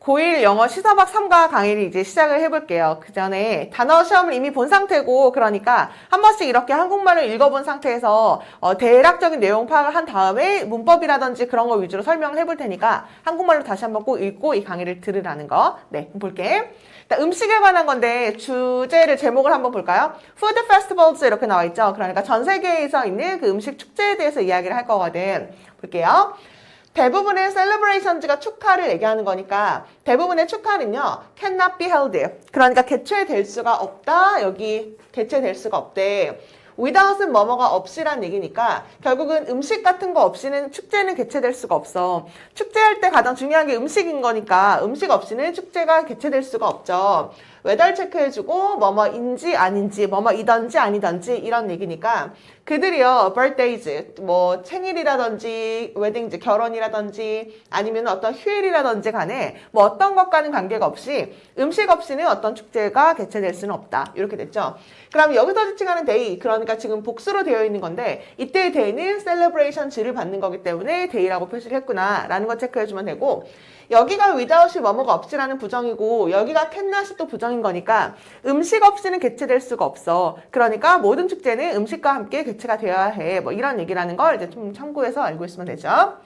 고1 영어 시사박 3과 강의를 이제 시작을 해볼게요. 그 전에 단어 시험을 이미 본 상태고, 그러니까 한 번씩 이렇게 한국말을 읽어본 상태에서 대략적인 내용 파악을 한 다음에 문법이라든지 그런 거 위주로 설명을 해볼 테니까 한국말로 다시 한번 꼭 읽고 이 강의를 들으라는 거. 네, 볼게. 음식에 관한 건데 주제를 제목을 한번 볼까요? Food Festivals 이렇게 나와 있죠. 그러니까 전 세계에서 있는 그 음식 축제에 대해서 이야기를 할 거거든. 볼게요. 대부분의 celebrations가 축하를 얘기하는 거니까 대부분의 축하는요 cannot be held. 그러니까 개최될 수가 없다. 여기 개최될 수가 없대. without은 뭐뭐가 없이란 얘기니까 결국은 음식 같은 거 없이는 축제는 개최될 수가 없어. 축제할 때 가장 중요한 게 음식인 거니까 음식 없이는 축제가 개최될 수가 없죠. 외달 체크해주고 뭐뭐인지 아닌지 뭐뭐이던지 아니던지 이런 얘기니까 그들이요 birthdays 뭐 생일이라든지 웨딩즈 결혼이라든지 아니면 어떤 휴일이라든지 간에 뭐 어떤 것과는 관계가 없이 음식 없이는 어떤 축제가 개최될 수는 없다. 이렇게 됐죠. 그럼 여기서 지칭하는 day 그러니까 지금 복수로 되어 있는 건데 이때의 day는 celebration즈를 받는 거기 때문에 day라고 표시를 했구나 라는 거 체크해주면 되고 여기가 without이 뭐뭐가 없이라는 부정이고 여기가 cannot이 또 부정인 거니까 음식 없이는 개최될 수가 없어. 그러니까 모든 축제는 음식과 함께 개최가 되어야 해. 뭐 이런 얘기라는 걸 이제 좀 참고해서 알고 있으면 되죠.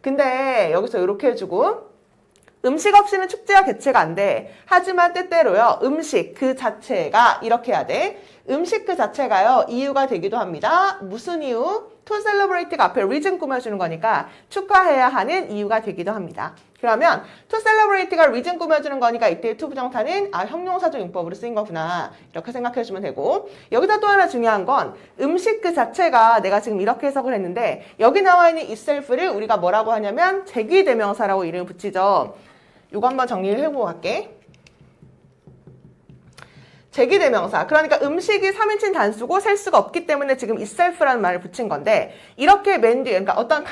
근데 여기서 이렇게 해주고 음식 없이는 축제가 개최가 안 돼. 하지만 때때로요. 음식 그 자체가 이렇게 해야 돼. 음식 그 자체가요. 이유가 되기도 합니다. 무슨 이유? To celebrate가 앞에 reason 꾸며주는 거니까 축하해야 하는 이유가 되기도 합니다. 그러면 to celebrate가 reason 꾸며주는 거니까 이때 to 부정사는 형용사적 용법으로 쓰인 거구나. 이렇게 생각해주면 되고 여기서 또 하나 중요한 건 음식 그 자체가 내가 지금 이렇게 해석을 했는데 여기 나와 있는 itself를 우리가 뭐라고 하냐면 제기대명사라고 이름을 붙이죠. 이거 한번 정리를 해보고 갈게. 제기대명사. 그러니까 음식이 3인칭 단수고 셀 수가 없기 때문에 지금 itself라는 말을 붙인 건데 이렇게 맨 뒤에 그러니까 어떤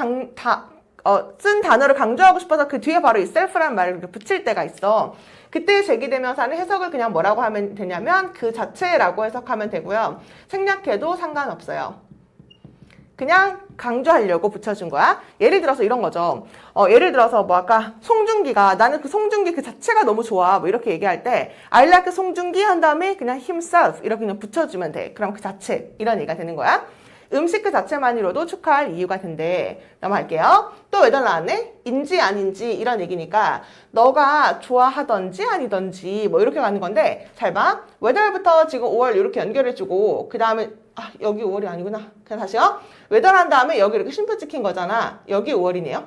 쓴 단어를 강조하고 싶어서 그 뒤에 바로 itself라는 말을 붙일 때가 있어. 그때 제기대명사는 해석을 그냥 뭐라고 하면 되냐면 그 자체라고 해석하면 되고요. 생략해도 상관없어요. 그냥 강조하려고 붙여준 거야. 예를 들어서 이런 거죠. 예를 들어서 뭐 아까 송중기가 나는 그 송중기 그 자체가 너무 좋아. 뭐 이렇게 얘기할 때 I like 송중기 한 다음에 그냥 himself 이렇게 그냥 붙여주면 돼. 그럼 그 자체 이런 얘기가 되는 거야. 음식 그 자체만으로도 축하할 이유가 된대. 넘어갈게요. 또 왜 더 나왔네? 인지 아닌지 이런 얘기니까 너가 좋아하던지 아니던지 뭐 이렇게 가는 건데 잘 봐. whether부터 지금 5월 이렇게 연결해주고 그 다음에 여기 5월이 아니구나. 그냥 다시요. whether 한 다음에 여기 이렇게 쉼표 찍힌 거잖아. 여기 5월이네요.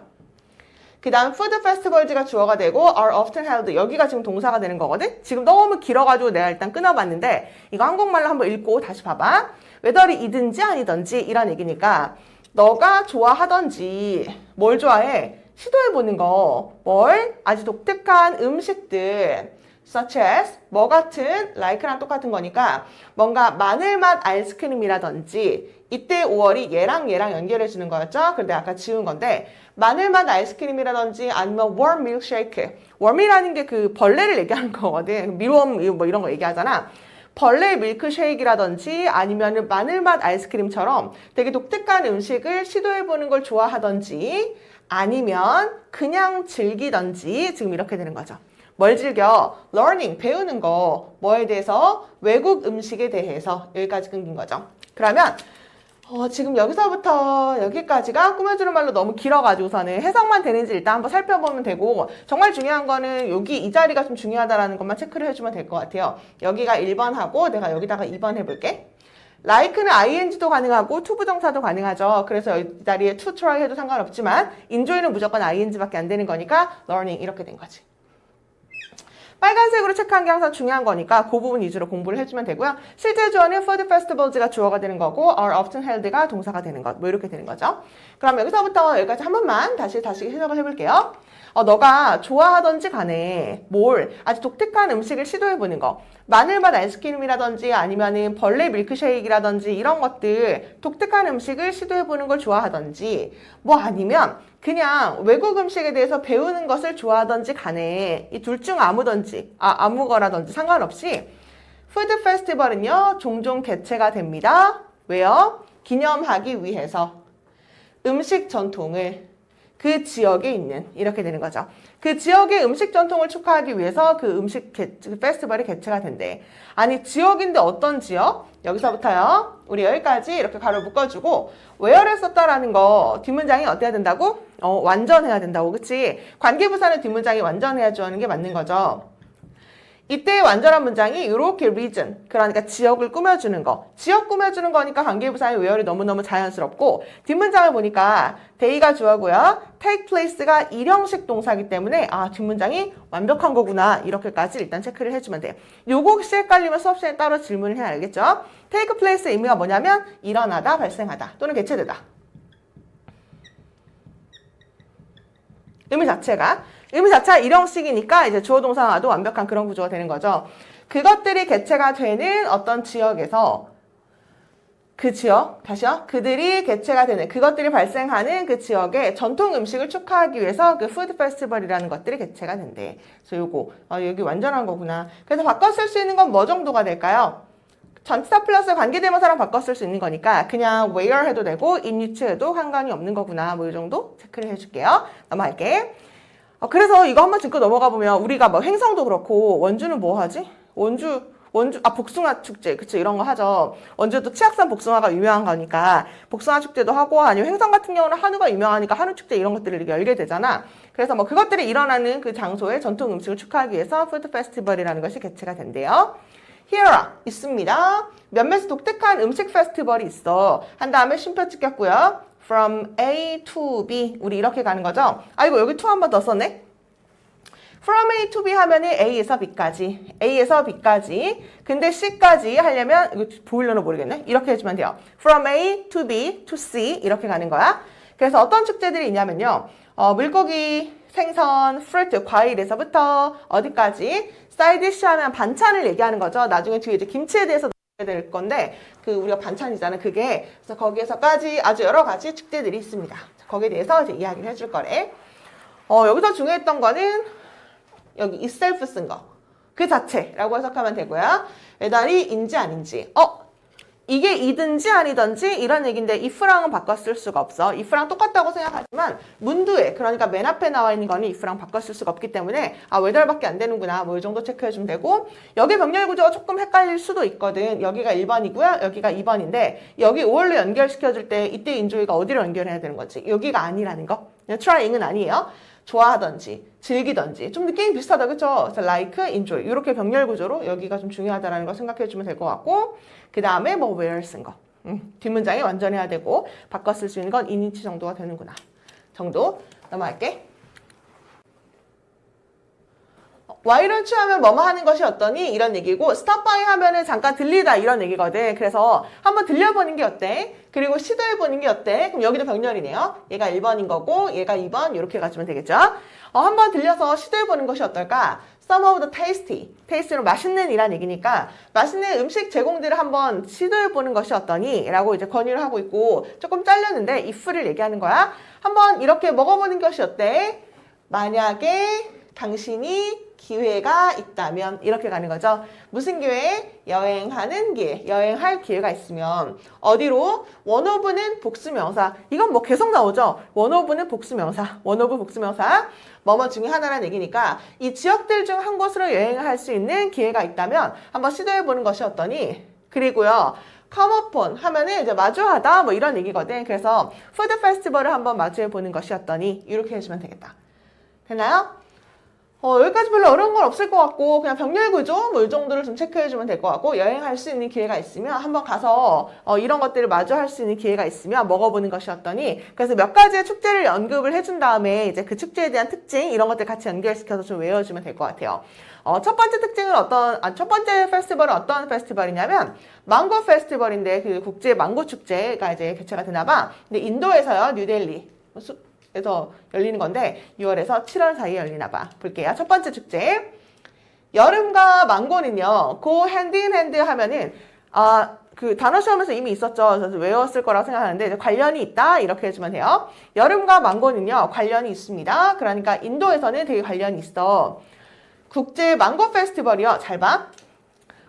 그 다음 food festivals가 주어가 되고 are often held 여기가 지금 동사가 되는 거거든. 지금 너무 길어가지고 내가 일단 끊어봤는데 이거 한국말로 한번 읽고 다시 봐봐. whether이 이든지 아니든지 이런 얘기니까 너가 좋아하던지 뭘 좋아해? 시도해보는 거. 뭘? 아주 독특한 음식들 such as 뭐 같은 like랑 똑같은 거니까 뭔가 마늘맛 아이스크림이라든지 이때 5월이 얘랑 연결해 주는 거였죠. 그런데 아까 지운 건데 마늘맛 아이스크림이라든지 아니면 warm milkshake. warm이라는 게 그 벌레를 얘기하는 거거든. 밀웜 뭐 이런 거 얘기하잖아. 벌레 밀크쉐이크라든지 아니면 마늘맛 아이스크림처럼 되게 독특한 음식을 시도해보는 걸 좋아하던지 아니면 그냥 즐기던지 지금 이렇게 되는 거죠. 뭘 즐겨? learning, 배우는 거. 뭐에 대해서? 외국 음식에 대해서. 여기까지 끊긴 거죠. 그러면 지금 여기서부터 여기까지가 꾸며주는 말로 너무 길어가지고서는 해석만 되는지 일단 한번 살펴보면 되고 정말 중요한 거는 여기 이 자리가 좀 중요하다라는 것만 체크를 해주면 될 것 같아요. 여기가 1번 하고 내가 여기다가 2번 해볼게. like는 ing도 가능하고 to 부정사도 가능하죠. 그래서 이 자리에 to try 해도 상관없지만 enjoy는 무조건 ing밖에 안 되는 거니까 learning 이렇게 된 거지. 빨간색으로 체크한 게 항상 중요한 거니까 그 부분 위주로 공부를 해주면 되고요. 실제 주어는 food festivals가 주어가 되는 거고 are often held가 동사가 되는 것. 뭐 이렇게 되는 거죠. 그럼 여기서부터 여기까지 한 번만 다시 해석을 해볼게요. 너가 좋아하던지 간에 뭘 아주 독특한 음식을 시도해보는 거. 마늘맛 아이스크림이라든지 아니면은 벌레 밀크쉐이크라든지 이런 것들 독특한 음식을 시도해보는 걸 좋아하던지 뭐 아니면 그냥 외국 음식에 대해서 배우는 것을 좋아하던지 간에 이 둘 중 아무거라든지 상관없이 푸드 페스티벌은요 종종 개최가 됩니다. 왜요? 기념하기 위해서 음식 전통을 그 지역에 있는 이렇게 되는 거죠. 그 지역의 음식 전통을 축하하기 위해서 그 그 페스티벌이 개최가 된대. 아니 지역인데 어떤 지역? 여기서부터요. 우리 여기까지 이렇게 가로 묶어주고 where를 썼다라는 거 뒷문장이 어때야 된다고? 완전해야 된다고. 그치? 관계부사는 뒷문장이 완전해야 주는 게 맞는 거죠. 이때의 완전한 문장이 이렇게 region, 그러니까 지역을 꾸며주는 거. 지역 꾸며주는 거니까 관계부사의 where이 너무너무 자연스럽고 뒷문장을 보니까 day가 주어고요. take place가 일형식 동사이기 때문에 뒷문장이 완벽한 거구나. 이렇게까지 일단 체크를 해주면 돼요. 요거 혹시 헷갈리면 수업 시간에 따로 질문을 해야 알겠죠? take place의 의미가 뭐냐면 일어나다, 발생하다 또는 개최되다. 의미 자체가 일형식이니까 이제 주어 동사와도 완벽한 그런 구조가 되는 거죠. 그것들이 개최가 되는 어떤 지역에서 그 지역, 다시요. 그들이 개최가 되는, 그것들이 발생하는 그 지역의 전통 음식을 축하하기 위해서 그 푸드 페스티벌이라는 것들이 개최가 된대. 그래서 요거, 여기 완전한 거구나. 그래서 바꿔 쓸 수 있는 건 뭐 정도가 될까요? 전치사 플러스 관계대명사랑 바꿔 쓸 수 있는 거니까 그냥 where 해도 되고 in which 해도 상관이 없는 거구나. 뭐 이 정도 체크를 해줄게요. 넘어갈게. 그래서 이거 한번 짚고 넘어가 보면 우리가 뭐 행성도 그렇고 원주는 뭐 하지? 원주 복숭아 축제 그치 이런 거 하죠. 원주도 치악산 복숭아가 유명한 거니까 복숭아 축제도 하고 아니면 행성 같은 경우는 한우가 유명하니까 한우 축제 이런 것들을 이렇게 열게 되잖아. 그래서 뭐 그것들이 일어나는 그 장소의 전통 음식을 축하하기 위해서 푸드 페스티벌이라는 것이 개최가 된대요. Here 있습니다. 몇몇 독특한 음식 페스티벌이 있어. 한 다음에 쉼표 찍혔고요. From A to B 우리 이렇게 가는 거죠. 아이고 여기 to 한 번 더 썼네. From A to B 하면은 A에서 B까지, A에서 B까지. 근데 C까지 하려면 이거 보이려나 모르겠네. 이렇게 해주면 돼요. From A to B to C 이렇게 가는 거야. 그래서 어떤 축제들이 있냐면요. 물고기, 생선, fruit, 과일에서부터 어디까지? 사이드 디쉬 하면 반찬을 얘기하는 거죠. 나중에 뒤에 이제 김치에 대해서 될 건데 그 우리가 반찬이잖아 그게. 그래서 거기에서까지 아주 여러 가지 축제들이 있습니다. 거기에 대해서 이제 이야기를 해줄 거래. 여기서 중요했던 거는 여기 itself 쓴 거. 그 자체라고 해석하면 되고요. 메달이 아닌지. 이게 이든지 아니든지 이런 얘기인데 if랑은 바꿔 쓸 수가 없어. if랑 똑같다고 생각하지만 문두에 그러니까 맨 앞에 나와 있는 거는 if랑 바꿔 쓸 수가 없기 때문에 whether밖에 안 되는구나. 뭐 이 정도 체크해주면 되고 여기 병렬 구조가 조금 헷갈릴 수도 있거든. 여기가 1번이고요. 여기가 2번인데 여기 5월로 연결시켜줄 때 이때 인조이가 어디로 연결해야 되는 거지? 여기가 아니라는 거. trying은 아니에요. 좋아하던지 즐기던지 좀 느낌이 비슷하다 그쵸? 그래서 like, enjoy 이렇게 병렬 구조로 여기가 좀 중요하다는 걸 생각해 주면 될 것 같고 그 다음에 뭐 where 쓴 거 뒷문장이 완전해야 되고 바꿔 쓸 수 있는 건 in which 정도가 되는구나 정도 넘어갈게. Why don't you 하면 뭐뭐 하는 것이 어떠니? 이런 얘기고 stop by 하면은 잠깐 들리다 이런 얘기거든. 그래서 한번 들려보는 게 어때? 그리고 시도해보는 게 어때? 그럼 여기도 병렬이네요. 얘가 1번인 거고 얘가 2번 이렇게 가주면 되겠죠? 한번 들려서 시도해보는 것이 어떨까? Some of the tasty. tasty는 맛있는 이란 얘기니까 맛있는 음식 제공들을 한번 시도해보는 것이 어떠니? 라고 이제 권유를 하고 있고 조금 잘렸는데 if를 얘기하는 거야. 한번 이렇게 먹어보는 것이 어때? 만약에 당신이 기회가 있다면 이렇게 가는 거죠. 무슨 기회? 여행하는 기회. 여행할 기회가 있으면 어디로? 원오브는 복수명사. 이건 뭐 계속 나오죠. 원오브는 복수명사. 원오브 복수명사. 뭐뭐 중에 하나라는 얘기니까 이 지역들 중 한 곳으로 여행을 할 수 있는 기회가 있다면 한번 시도해보는 것이 어떠니? 그리고요. come upon 하면은 이제 마주하다 뭐 이런 얘기거든. 그래서 푸드 페스티벌을 한번 마주해보는 것이 어떠니? 이렇게 해주면 되겠다. 됐나요? 여기까지 별로 어려운 건 없을 것 같고 그냥 병렬 구조 뭐 이 정도를 좀 체크해주면 될 것 같고 여행할 수 있는 기회가 있으면 한번 가서 이런 것들을 마주할 수 있는 기회가 있으면 먹어보는 것이 어떠니 그래서 몇 가지의 축제를 언급을 해준 다음에 이제 그 축제에 대한 특징 이런 것들 같이 연결시켜서 좀 외워주면 될 것 같아요. 첫 번째 특징은 첫 번째 페스티벌은 어떤 페스티벌이냐면 망고 페스티벌인데 그 국제 망고 축제가 이제 개최가 되나 봐. 근데 인도에서요 뉴델리 에서 열리는 건데 6월에서 7월 사이에 열리나 봐. 볼게요. 첫 번째 축제. 여름과 망고는요. go hand in hand 하면은 그 단어 시험에서 이미 있었죠. 그래서 외웠을 거라고 생각하는데 이제 관련이 있다. 이렇게 해주면 돼요. 여름과 망고는요. 관련이 있습니다. 그러니까 인도에서는 되게 관련이 있어. 국제 망고 페스티벌이요. 잘 봐.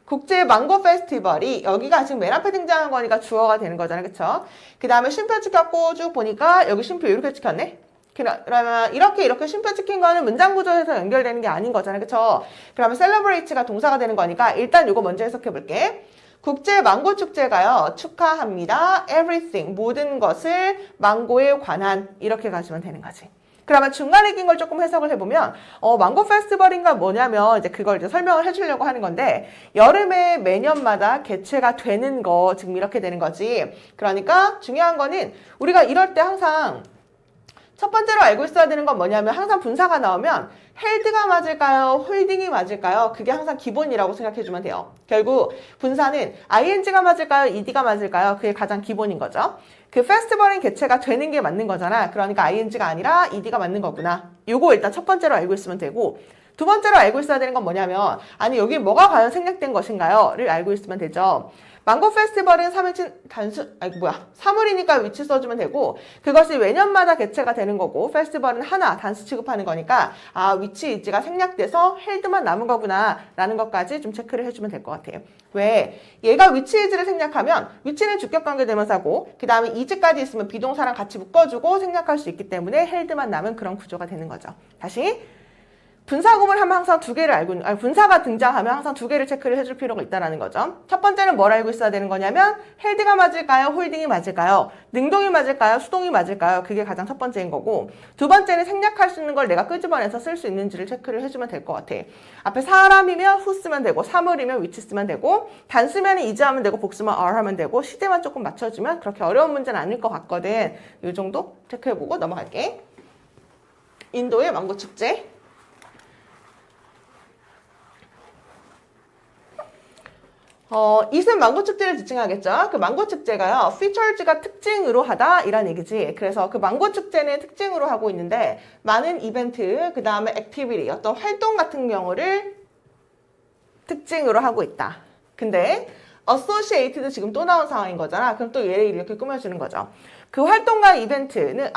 국제 망고 페스티벌이 여기가 지금 맨 앞에 등장한 거니까 주어가 되는 거잖아요. 그쵸? 그 다음에 쉼표 찍혔고 쭉 보니까 여기 쉼표 이렇게 찍혔네. 그러면 이렇게 쉼표 찍힌 거는 문장 구조에서 연결되는 게 아닌 거잖아요. 그쵸? 그러면 celebrate가 동사가 되는 거니까 일단 이거 먼저 해석해 볼게. 국제 망고 축제가요. 축하합니다. everything. 모든 것을 망고에 관한 이렇게 가시면 되는 거지. 그러면 중간에 낀 걸 조금 해석을 해보면 망고 페스티벌인가 뭐냐면 이제 그걸 이제 설명을 해주려고 하는 건데 여름에 매년마다 개최가 되는 거 지금 이렇게 되는 거지. 그러니까 중요한 거는 우리가 이럴 때 항상 첫 번째로 알고 있어야 되는 건 뭐냐면 항상 분사가 나오면 헬드가 맞을까요? 홀딩이 맞을까요? 그게 항상 기본이라고 생각해주면 돼요. 결국 분사는 ing가 맞을까요? ed가 맞을까요? 그게 가장 기본인 거죠. 그 페스티벌인 개최가 되는 게 맞는 거잖아. 그러니까 ing가 아니라 ed가 맞는 거구나. 요거 일단 첫 번째로 알고 있으면 되고 두 번째로 알고 있어야 되는 건 뭐냐면 아니 여기 뭐가 과연 생략된 것인가요? 를 알고 있으면 되죠. 망고 페스티벌은 3월이니까 위치 써주면 되고 그것이 매년마다 개최가 되는 거고 페스티벌은 하나 단수 취급하는 거니까 위치 일지가 생략돼서 헬드만 남은 거구나 라는 것까지 좀 체크를 해주면 될 것 같아요. 왜? 얘가 위치 일지를 생략하면 위치는 주격관계 대명사고 그 다음에 이즈까지 있으면 비동사랑 같이 묶어주고 생략할 수 있기 때문에 헬드만 남은 그런 구조가 되는 거죠. 다시 분사구문 하면 항상 두 개를 분사가 등장하면 항상 두 개를 체크를 해줄 필요가 있다는 거죠. 첫 번째는 뭘 알고 있어야 되는 거냐면 헬드가 맞을까요? 홀딩이 맞을까요? 능동이 맞을까요? 수동이 맞을까요? 그게 가장 첫 번째인 거고 두 번째는 생략할 수 있는 걸 내가 끄집어내서 쓸 수 있는지를 체크를 해주면 될 것 같아. 앞에 사람이면 who 쓰면 되고 사물이면 which 쓰면 되고 단수면 is 하면 되고 복수면 are 하면 되고 시제만 조금 맞춰주면 그렇게 어려운 문제는 아닐 것 같거든. 이 정도 체크해보고 넘어갈게. 인도의 망고 축제. 이은 망고 축제를 지칭하겠죠. 그 망고 축제가요, features가 특징으로 하다 이란 얘기지. 그래서 그 망고 축제는 특징으로 하고 있는데 많은 이벤트, 그 다음에 액티비티, 어떤 활동 같은 경우를 특징으로 하고 있다. 근데 associated도 지금 또 나온 상황인 거잖아. 그럼 또 얘를 이렇게 꾸며주는 거죠. 그 활동과 이벤트는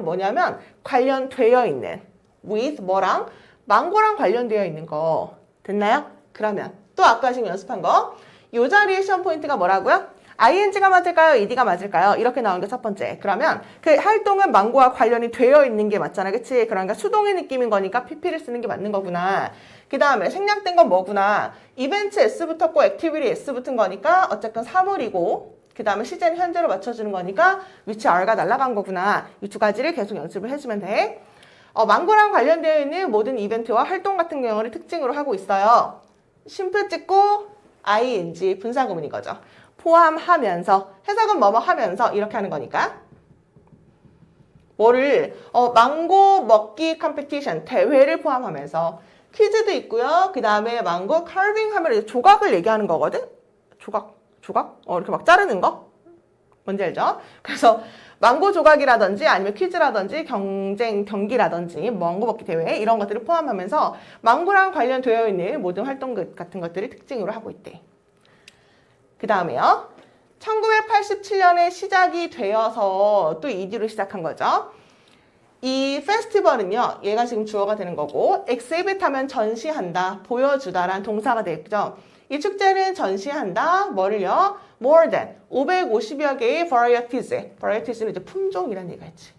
뭐냐면 관련되어 있는 with 뭐랑 망고랑 관련되어 있는 거. 됐나요? 그러면 또 아까 지금 연습한 거. 이 자리의 시험 포인트가 뭐라고요? ing가 맞을까요? ed가 맞을까요? 이렇게 나온 게 첫 번째. 그러면 그 활동은 망고와 관련이 되어 있는 게 맞잖아. 그치? 그러니까 수동의 느낌인 거니까 pp를 쓰는 게 맞는 거구나. 그 다음에 생략된 건 뭐구나. 이벤트 s 붙었고 액티비티 s 붙은 거니까 어쨌든 사물이고 그 다음에 시제는 현재로 맞춰주는 거니까 위치 r가 날아간 거구나. 이 두 가지를 계속 연습을 해주면 돼. 망고랑 관련되어 있는 모든 이벤트와 활동 같은 경우를 특징으로 하고 있어요. 쉼표 찍고 ing 분사구문인 거죠. 포함하면서 해석은 뭐뭐 하면서 이렇게 하는 거니까 뭐를 망고 먹기 컴피티션 대회를 포함하면서 퀴즈도 있고요. 그 다음에 망고 카빙 하면 조각을 얘기하는 거거든. 조각 이렇게 막 자르는 거 뭔지 알죠? 그래서 망고 조각이라든지 아니면 퀴즈라든지 경기라든지 망고 먹기 대회 이런 것들을 포함하면서 망고랑 관련되어 있는 모든 활동 같은 것들을 특징으로 하고 있대. 그 다음에요. 1987년에 시작이 되어서 또 ED로 시작한 거죠. 이 페스티벌은요. 얘가 지금 주어가 되는 거고 exhibit 하면 전시한다, 보여주다라는 동사가 되겠죠. 이 축제는 전시한다. 뭐를요? More than 550여 개의 varieties는 이제 품종이라는 얘기가 있지.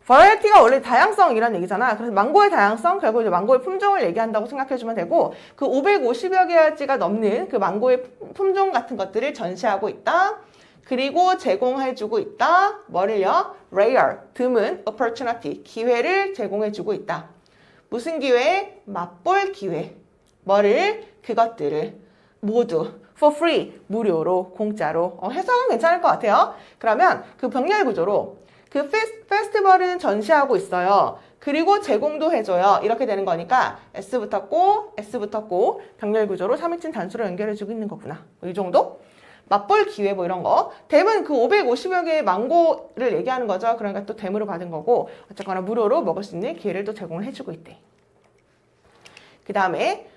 variety가 원래 다양성이라는 얘기잖아. 그래서 망고의 다양성, 결국 이제 망고의 품종을 얘기한다고 생각해주면 되고 그 550여 개가 넘는 그 망고의 품종 같은 것들을 전시하고 있다. 그리고 제공해주고 있다. 뭐를요? rare, 드문, opportunity, 기회를 제공해주고 있다. 무슨 기회? 맛볼 기회. 뭐를? 그것들을 모두 for free, 무료로, 공짜로. 해석은 괜찮을 것 같아요. 그러면 그 병렬 구조로 그 페스티벌은 전시하고 있어요. 그리고 제공도 해줘요. 이렇게 되는 거니까 S 붙었고 병렬 구조로 3인칭 단수로 연결해주고 있는 거구나. 이 정도? 맛볼 기회 뭐 이런 거. 댐은 그 550여 개의 망고를 얘기하는 거죠. 그러니까 또 댐으로 받은 거고 어쨌거나 무료로 먹을 수 있는 기회를 또 제공을 해주고 있대. 그 다음에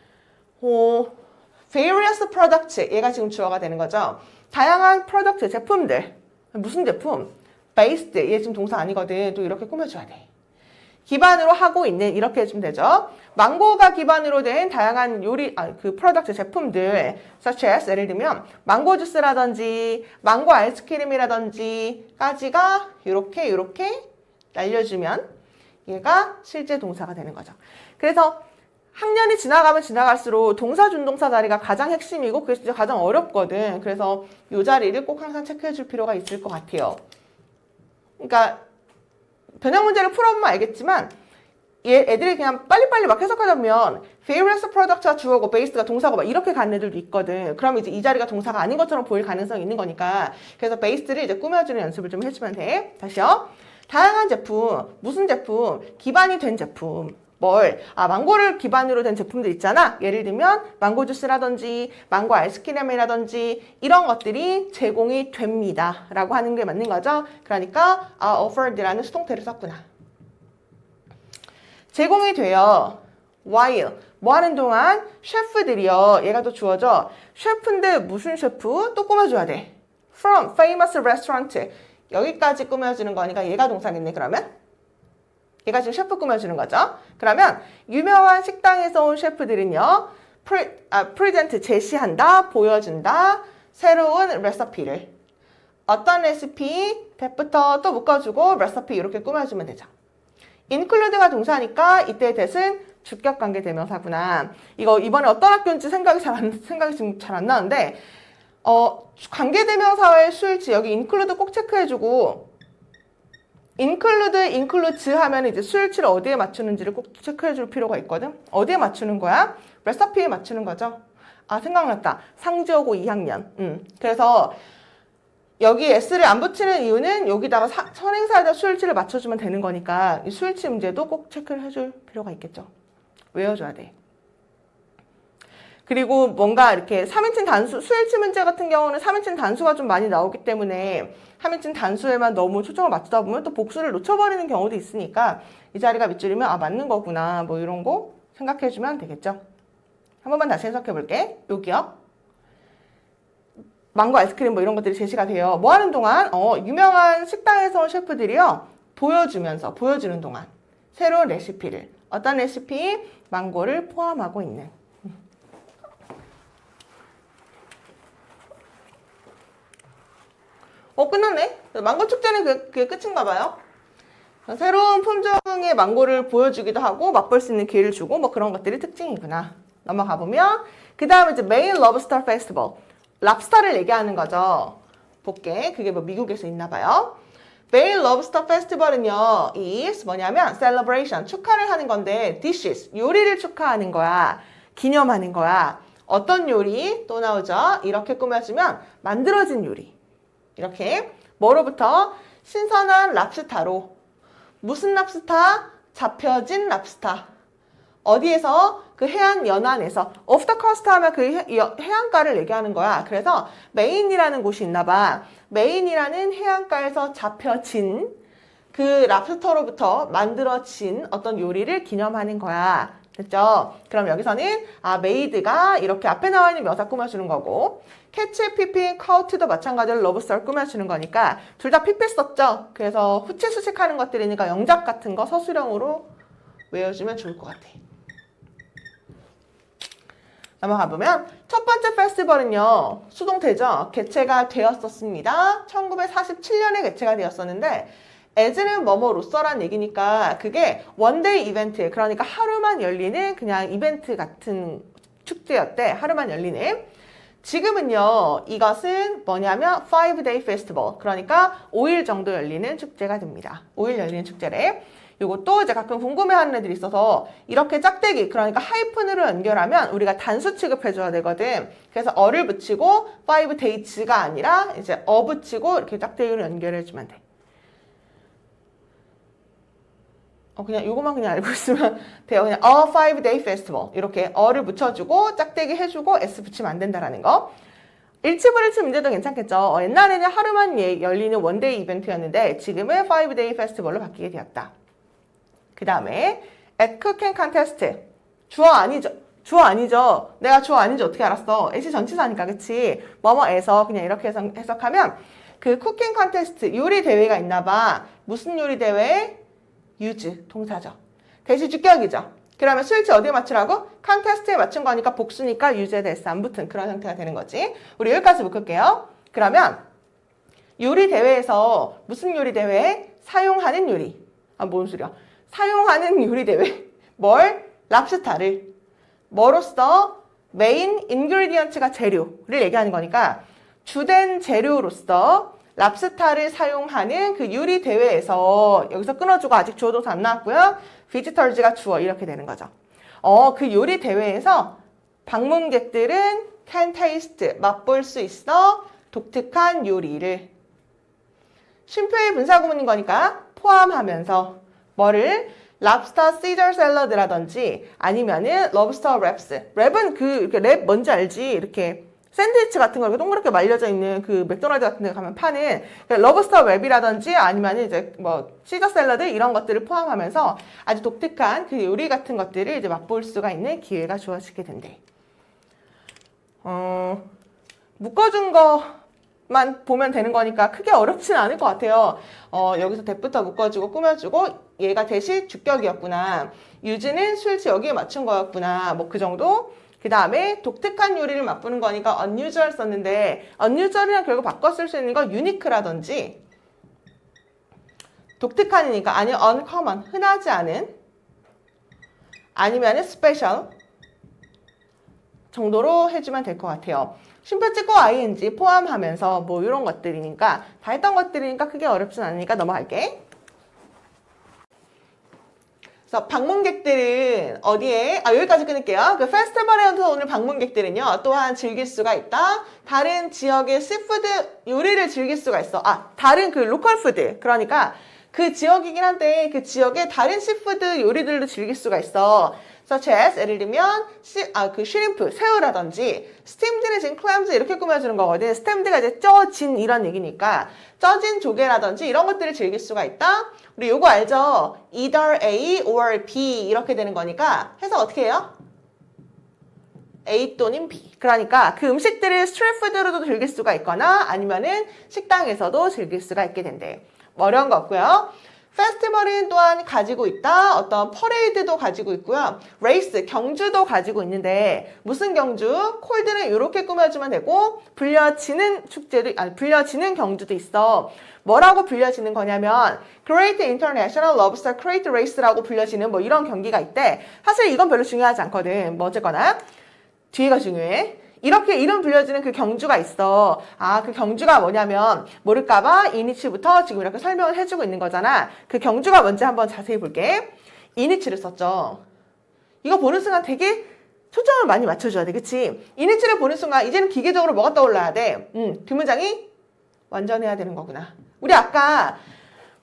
various products, 얘가 지금 주어가 되는 거죠. 다양한 프로덕트, 제품들. 무슨 제품? based, 얘 지금 동사 아니거든. 또 이렇게 꾸며줘야 돼. 기반으로 하고 있는 이렇게 해주면 되죠. 망고가 기반으로 된 다양한 요리, 프로덕트 제품들 such as 예를 들면 망고 주스라든지 망고 아이스크림이라든지까지가 이렇게 날려주면 얘가 실제 동사가 되는 거죠. 그래서 학년이 지나가면 지나갈수록 동사 준동사 자리가 가장 핵심이고 그게 진짜 가장 어렵거든. 그래서 이 자리를 꼭 항상 체크해 줄 필요가 있을 것 같아요. 그러니까 변형 문제를 풀어보면 알겠지만 애들이 그냥 빨리빨리 막 해석하다 보면 various product가 주어고 based가 동사고 막 이렇게 가는 애들도 있거든. 그러면 이제 이 자리가 동사가 아닌 것처럼 보일 가능성이 있는 거니까 그래서 based를 이제 꾸며주는 연습을 좀 해주면 돼. 다시요. 다양한 제품, 무슨 제품, 기반이 된 제품. 망고를 기반으로 된 제품들 있잖아. 예를 들면 망고 주스라든지 망고 아이스크림이라든지 이런 것들이 제공이 됩니다. 라고 하는 게 맞는 거죠. 그러니까 offered라는 수동태를 썼구나. 제공이 돼요. while 뭐 하는 동안 셰프들이요. 얘가 또 주어져. 셰프인데 무슨 셰프? 또 꾸며줘야 돼. from famous restaurant 여기까지 꾸며주는 거니까 얘가 동사겠네. 그러면 얘가 지금 셰프 꾸며주는 거죠. 그러면 유명한 식당에서 온 셰프들은요. 프레젠트 제시한다, 보여준다. 새로운 레시피를. 어떤 레시피, that부터 또 묶어주고 레시피 이렇게 꾸며주면 되죠. include가 동사니까 이때 that은 주격관계 대명사구나. 이거 이번에 어떤 학교인지 생각이 지금 잘 안 나는데 관계대명사의 수일치 여기 include 꼭 체크해주고 includes 하면 이제 수일치를 어디에 맞추는지를 꼭 체크해줄 필요가 있거든. 어디에 맞추는 거야? 레시피에 맞추는 거죠. 생각났다. 상지어고 2학년. 그래서 여기 s를 안 붙이는 이유는 여기다가 선행사에다 수일치를 맞춰주면 되는 거니까 이 수일치 문제도 꼭 체크를 해줄 필요가 있겠죠. 외워줘야 돼. 그리고 뭔가 이렇게 3인칭 단수, 수일치 문제 같은 경우는 3인칭 단수가 좀 많이 나오기 때문에 3인칭 단수에만 너무 초점을 맞추다 보면 또 복수를 놓쳐버리는 경우도 있으니까 이 자리가 밑줄이면 맞는 거구나 뭐 이런 거 생각해주면 되겠죠. 한 번만 다시 해석해 볼게. 여기요. 망고 아이스크림 뭐 이런 것들이 제시가 돼요. 뭐 하는 동안? 유명한 식당에서 온 셰프들이요. 보여주는 동안 새로운 레시피를. 어떤 레시피? 망고를 포함하고 있는. 끝났네. 망고 축제는 그게 끝인가 봐요. 새로운 품종의 망고를 보여주기도 하고 맛볼 수 있는 기회를 주고 뭐 그런 것들이 특징이구나. 넘어가 보면 그 다음에 이제 Maine Lobster Festival. 랍스터를 얘기하는 거죠. 볼게. 그게 뭐 미국에서 있나 봐요. Maine Lobster Festival은요. is 뭐냐면 celebration, 축하를 하는 건데 dishes, 요리를 축하하는 거야. 기념하는 거야. 어떤 요리? 또 나오죠. 이렇게 꾸며주면 만들어진 요리. 이렇게 뭐로부터? 신선한 랍스타로. 무슨 랍스타? 잡혀진 랍스타. 어디에서? 그 해안 연안에서. off the coast 하면 그 해안가를 얘기하는 거야. 그래서 메인이라는 곳이 있나 봐. 메인이라는 해안가에서 잡혀진 그 랍스터로부터 만들어진 어떤 요리를 기념하는 거야. 됐죠? 그럼 여기서는 메이드가 이렇게 앞에 나와 있는 명사 꾸며주는 거고 캐치, 피피, 카우트도 마찬가지로 러브스터를 꾸며주는 거니까 둘 다 피피 썼죠? 그래서 후치 수식하는 것들이니까 영작 같은 거 서술형으로 외워주면 좋을 것 같아. 넘어가 보면 첫 번째 페스티벌은요. 수동태죠. 개최가 되었었습니다. 1947년에 개최가 되었었는데 as는 뭐뭐로서란 얘기니까 그게 원데이 이벤트, 그러니까 하루만 열리는 그냥 이벤트 같은 축제였대. 하루만 열리는. 지금은요. 이것은 뭐냐면 5-day festival, 그러니까 5일 정도 열리는 축제가 됩니다. 5일 열리는 축제래. 이것도 이제 가끔 궁금해하는 애들이 있어서 이렇게 짝대기, 그러니까 하이픈으로 연결하면 우리가 단수 취급해줘야 되거든. 그래서 어를 붙이고 5days가 아니라 이제 붙이고 이렇게 짝대기로 연결해주면 돼. 그냥 이것만 그냥 알고 있으면 돼요. 그냥 5-day festival 이렇게 어를 붙여주고 짝대기 해주고 s 붙이면 안 된다라는 거. 일치불일치 문제도 괜찮겠죠. 옛날에는 하루만 열리는 원데이 이벤트였는데 지금은 5-day festival로 바뀌게 되었다. 그 다음에 at cooking contest. 주어 아니죠. 주어 아니죠. 내가 주어 아닌지 어떻게 알았어? at이 전치사니까, 그치? 뭐뭐에서 그냥 이렇게 해석하면 그 쿠킹 컨테스트, 요리 대회가 있나 봐. 무슨 요리 대회? use 동사죠. 대시 주격이죠. 그러면 수일치 어디에 맞추라고? 컨테스트에 맞춘 거니까 복수니까 use에 대해서 안 붙은 그런 형태가 되는 거지. 우리 여기까지 묶을게요. 그러면 요리 대회에서 무슨 요리 대회? 사용하는 요리. 뭔 소리야? 사용하는 요리 대회. 뭘? 랍스타를. 뭐로써? 메인 인그리디언트가 재료를 얘기하는 거니까 주된 재료로서 랍스타를 사용하는 그 요리 대회에서 여기서 끊어주고 아직 주어 동사 안 나왔고요. visitors가 주어 이렇게 되는 거죠. 그 요리 대회에서 방문객들은 can taste 맛볼 수 있어 독특한 요리를. 쉼표의 분사구문인 거니까 포함하면서 뭐를? 랍스터 시저 샐러드라든지 아니면은 럽스터 랩스. 랩은 이렇게 랩 뭔지 알지? 이렇게 샌드위치 같은 거 이렇게 동그랗게 말려져 있는 그 맥도날드 같은 데 가면 파는 럽스터 랩이라든지 아니면은 이제 뭐 시저 샐러드 이런 것들을 포함하면서 아주 독특한 그 요리 같은 것들을 이제 맛볼 수가 있는 기회가 주어지게 된대. 묶어준 거만 보면 되는 거니까 크게 어렵진 않을 것 같아요. 여기서 that부터 묶어주고 꾸며주고 얘가 대시 주격이었구나. use는 수일치 여기에 맞춘 거였구나. 뭐 그 정도. 그 다음에 독특한 요리를 맛보는 거니까 unusual 썼는데 unusual이랑 결국 바꿔 쓸 수 있는 거 unique라든지 독특한이니까 아니면 uncommon 흔하지 않은 아니면 special 정도로 해주면 될 것 같아요. 쉼표 찍고 ing 포함하면서 뭐 이런 것들이니까 다 했던 것들이니까 크게 어렵진 않으니까 넘어갈게. 그래서 방문객들은 어디에? 여기까지 끊을게요. 그 페스티벌에서 오늘 방문객들은요, 또한 즐길 수가 있다. 다른 지역의 시푸드 요리를 즐길 수가 있어. 다른 그 로컬 푸드. 그러니까 그 지역이긴 한데 그 지역의 다른 시푸드 요리들도 즐길 수가 있어. such as 예를 들면 그 슈림프, 새우라든지 스팀드는 지금 클램즈 이렇게 꾸며주는 거거든. 스팀드가 이제 쪄진 이런 얘기니까 쪄진 조개라든지 이런 것들을 즐길 수가 있다. 우리 요거 알죠? either A or B 이렇게 되는 거니까 해석 어떻게 해요? A 또는 B. 그러니까 그 음식들을 스트리트 푸드로도 즐길 수가 있거나 아니면은 식당에서도 즐길 수가 있게 된대. 어려운 거 없고요. 페스티벌은 또한 가지고 있다. 어떤 퍼레이드도 가지고 있고요. 레이스, 경주도 가지고 있는데 무슨 경주? 콜드는 이렇게 꾸며주면 되고 불려지는 축제도 불려지는 경주도 있어. 뭐라고 불려지는 거냐면 Great International Lobster Crate Race라고 불려지는 뭐 이런 경기가 있대. 사실 이건 별로 중요하지 않거든. 뭐 어쨌거나 뒤에가 중요해. 이렇게 이름 불려지는 그 경주가 있어. 그 경주가 뭐냐면 모를까봐 이니치부터 지금 이렇게 설명을 해주고 있는 거잖아. 그 경주가 뭔지 한번 자세히 볼게. 이니치를 썼죠. 이거 보는 순간 되게 초점을 많이 맞춰줘야 돼. 그치? 이니치를 보는 순간 이제는 기계적으로 뭐가 떠올라야 돼? 뒷문장이 완전해야 되는 거구나. 우리 아까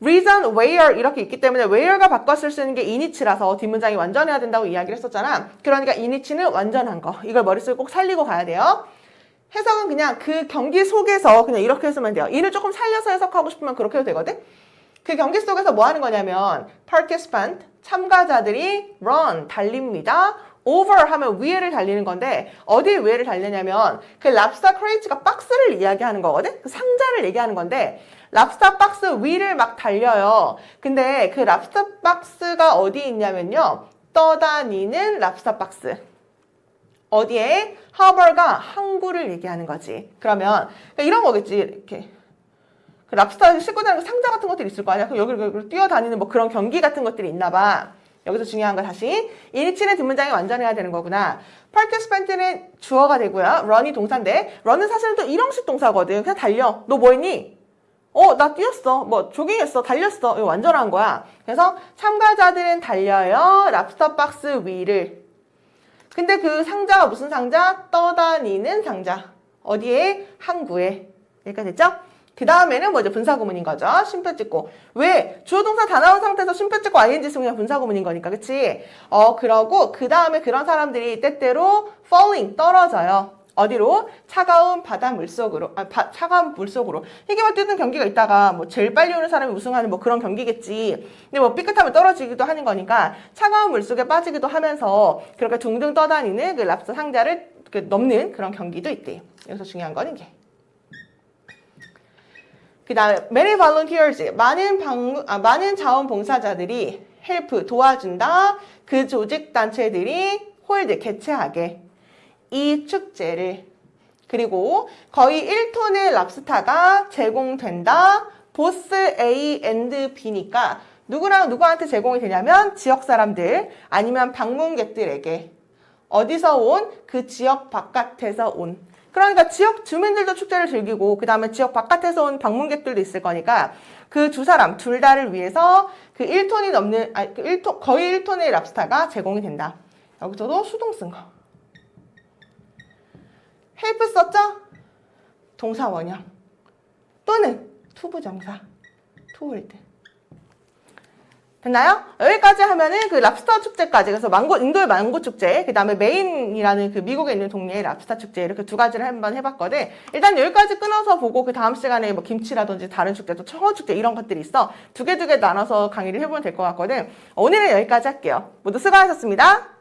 reason, where 이렇게 있기 때문에 where가 바꿔 쓸 수 있는 게 이니치라서 뒷문장이 완전해야 된다고 이야기를 했었잖아. 그러니까 이니치는 완전한 거. 이걸 머릿속에 꼭 살리고 가야 돼요. 해석은 그냥 그 경기 속에서 그냥 이렇게 해서면 돼요. 이를 조금 살려서 해석하고 싶으면 그렇게 해도 되거든. 그 경기 속에서 뭐 하는 거냐면 participant, 참가자들이 run, 달립니다. over 하면 위에를 달리는 건데 어디 위에를 달리냐면 그 랍스터 크레이츠가 박스를 이야기하는 거거든. 그 상자를 얘기하는 건데 랍스터 박스 위를 막 달려요. 근데 그 랍스터 박스가 어디 있냐면요. 떠다니는 랍스터 박스. 어디에? 하버가 항구를 얘기하는 거지. 그러면 이런 거겠지. 이렇게. 그 랍스터 싣고 다니는 상자 같은 것들이 있을 거 아니야. 그럼 여기를 뛰어다니는 뭐 그런 경기 같은 것들이 있나 봐. 여기서 중요한 거 다시. 이니치는 뒷문장이 완전해야 되는 거구나. participant는 주어가 되고요. run이 동사인데 run은 사실은 또 일형식 동사거든. 그냥 달려. 너 뭐 했니? 나 뛰었어. 뭐 조깅했어. 달렸어. 이거 완전한 거야. 그래서 참가자들은 달려요. 랍스터 박스 위를. 근데 그 상자가 무슨 상자? 떠다니는 상자. 어디에? 항구에. 여기까지 됐죠? 그 다음에는 뭐죠? 분사구문인 거죠. 쉼표 찍고. 왜? 주어 동사 다 나온 상태에서 쉼표 찍고 ing 쓰면 그냥 분사구문인 거니까. 그치? 그러고 그 다음에 그런 사람들이 때때로 falling, 떨어져요. 어디로? 차가운 바다 물속으로. 차가운 물속으로. 희귀만 뛰는 경기가 있다가 뭐 제일 빨리 오는 사람이 우승하는 뭐 그런 경기겠지. 근데 뭐 삐끗하면 떨어지기도 하는 거니까 차가운 물속에 빠지기도 하면서 그렇게 둥둥 떠다니는 그 랍스터 상자를 넘는 그런 경기도 있대요. 여기서 중요한 건 이게. 그 다음에 many volunteers, 많은 자원봉사자들이 help, 도와준다. 그 조직 단체들이 hold, 개최하게. 이 축제를. 그리고 거의 1톤의 랍스타가 제공된다. 보스 A and B니까 누구랑 누구한테 제공이 되냐면 지역 사람들 아니면 방문객들에게. 어디서 온? 그 지역 바깥에서 온. 그러니까 지역 주민들도 축제를 즐기고 그 다음에 지역 바깥에서 온 방문객들도 있을 거니까 그 두 사람 둘 다를 위해서 그 1톤이 넘는 거의 1톤의 랍스타가 제공이 된다. 여기서도 수동 쓴 거. help 썼죠? 동사 원형 또는 투부정사 to hold. 됐나요? 여기까지 하면은 그 랍스터 축제까지, 그래서 인도의 망고 축제, 그 다음에 메인이라는 그 미국에 있는 동네의 랍스터 축제, 이렇게 두 가지를 한번 해봤거든. 일단 여기까지 끊어서 보고 그 다음 시간에 뭐 김치라든지 다른 축제, 또 청어 축제 이런 것들이 있어. 두 개 나눠서 강의를 해보면 될 것 같거든. 오늘은 여기까지 할게요. 모두 수고하셨습니다.